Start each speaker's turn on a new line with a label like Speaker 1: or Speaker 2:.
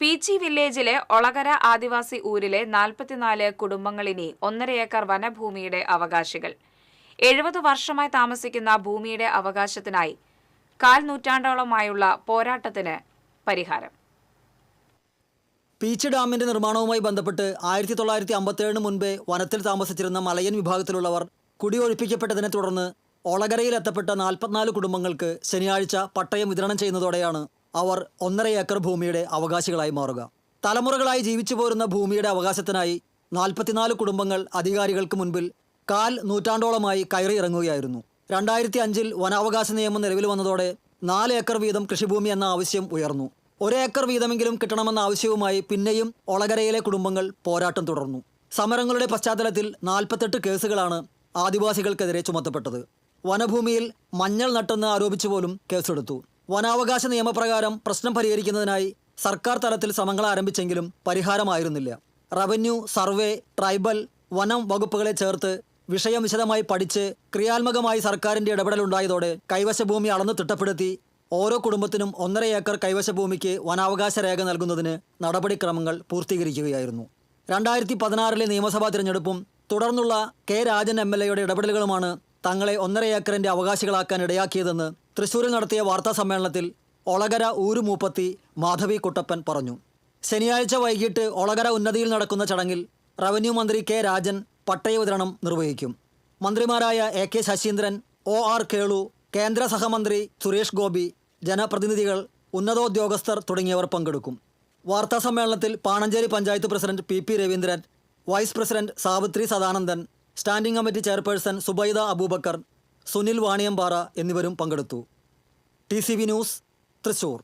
Speaker 1: പീച്ചി വില്ലേജിലെ ഒളകര ആദിവാസി ഊരിലെ 44 കുടുംബങ്ങളിനി 1.5 ഏക്കർ വനഭൂമിയുടെ അവകാശികൾ. 70 വർഷമായി താമസിക്കുന്ന ഭൂമിയുടെ അവകാശത്തിനായി 1/4 നൂറ്റാണ്ടോളമായുള്ള പോരാട്ടത്തിന് പരിഹാരം.
Speaker 2: പീച്ചി ഡാമിന്റെ നിർമ്മാണവുമായി ബന്ധപ്പെട്ട് 1957 മുൻപേ വനത്തിൽ താമസിച്ചിരുന്ന മലയൻ വിഭാഗത്തിലുള്ളവർ കുടിയൊഴിപ്പിക്കപ്പെട്ടതിനെ തുടർന്ന് ഒളകരയിലെത്തപ്പെട്ട 44 കുടുംബങ്ങൾക്ക് ശനിയാഴ്ച പട്ടയം വിതരണം ചെയ്യുന്നതോടെയാണ് അവർ 1.5 ഏക്കർ ഭൂമിയുടെ അവകാശികളായി മാറുക. തലമുറകളായി ജീവിച്ചു പോരുന്ന ഭൂമിയുടെ അവകാശത്തിനായി 44 കുടുംബങ്ങൾ അധികാരികൾക്ക് മുൻപിൽ 1/4 നൂറ്റാണ്ടോളമായി കയറി ഇറങ്ങുകയായിരുന്നു. 2005-ൽ വനാവകാശ നിയമം നിലവിൽ വന്നതോടെ 4 ഏക്കർ വീതം കൃഷിഭൂമി എന്ന ആവശ്യം ഉയർന്നു. 1 ഏക്കർ വീതമെങ്കിലും കിട്ടണമെന്ന ആവശ്യവുമായി പിന്നെയും ഒളകരയിലെ കുടുംബങ്ങൾ പോരാട്ടം തുടർന്നു. സമരങ്ങളുടെ പശ്ചാത്തലത്തിൽ 48 കേസുകളാണ് ആദിവാസികൾക്കെതിരെ ചുമത്തപ്പെട്ടത്. വനഭൂമിയിൽ മഞ്ഞൾ നട്ടെന്ന് ആരോപിച്ചു പോലും കേസെടുത്തു. വനാവകാശ നിയമപ്രകാരം പ്രശ്നം പരിഹരിക്കുന്നതിനായി സർക്കാർ തലത്തിൽ ശ്രമങ്ങൾ ആരംഭിച്ചെങ്കിലും പരിഹാരമായിരുന്നില്ല. റവന്യൂ, സർവേ, ട്രൈബൽ, വനം വകുപ്പുകളെ ചേർത്ത് വിഷയം വിശദമായി പഠിച്ച് ക്രിയാത്മകമായി സർക്കാരിൻ്റെ ഇടപെടലുണ്ടായതോടെ കൈവശഭൂമി അളന്ന് തിട്ടപ്പെടുത്തി ഓരോ കുടുംബത്തിനും 1.5 ഏക്കർ കൈവശഭൂമിക്ക് വനാവകാശ രേഖ നൽകുന്നതിന് നടപടിക്രമങ്ങൾ പൂർത്തീകരിക്കുകയായിരുന്നു. 2016-ലെ നിയമസഭാ തിരഞ്ഞെടുപ്പും തുടർന്നുള്ള കെ രാജൻ MLA-യുടെ ഇടപെടലുകളുമാണ് തങ്ങളെ 1.5 ഏക്കറിന്റെ അവകാശികളാക്കാൻ ഇടയാക്കിയതെന്ന് തൃശൂരിൽ നടത്തിയ വാർത്താ സമ്മേളനത്തിൽ ഒളകര ഊരുമൂപ്പത്തി മാധവി കുട്ടപ്പൻ പറഞ്ഞു. ശനിയാഴ്ച വൈകിട്ട് ഒളകര ഉന്നതിയിൽ നടക്കുന്ന ചടങ്ങിൽ റവന്യൂ മന്ത്രി കെ രാജൻ പട്ടയ വിതരണം നിർവഹിക്കും. മന്ത്രിമാരായ AK ശശീന്ദ്രൻ, OR കേളു, കേന്ദ്ര സഹമന്ത്രി സുരേഷ് ഗോപി, ജനപ്രതിനിധികൾ, ഉന്നതോദ്യോഗസ്ഥർ തുടങ്ങിയവർ പങ്കെടുക്കും. വാർത്താ സമ്മേളനത്തിൽ Panancheri panchayat president PP Raveendran, vice president Savithri Sadanandan, standing committee chairperson Subaida Aboobacker, Sunil Vaniyampara എന്നിവരും പങ്കെടുത്തു. TCV news, Thrissur.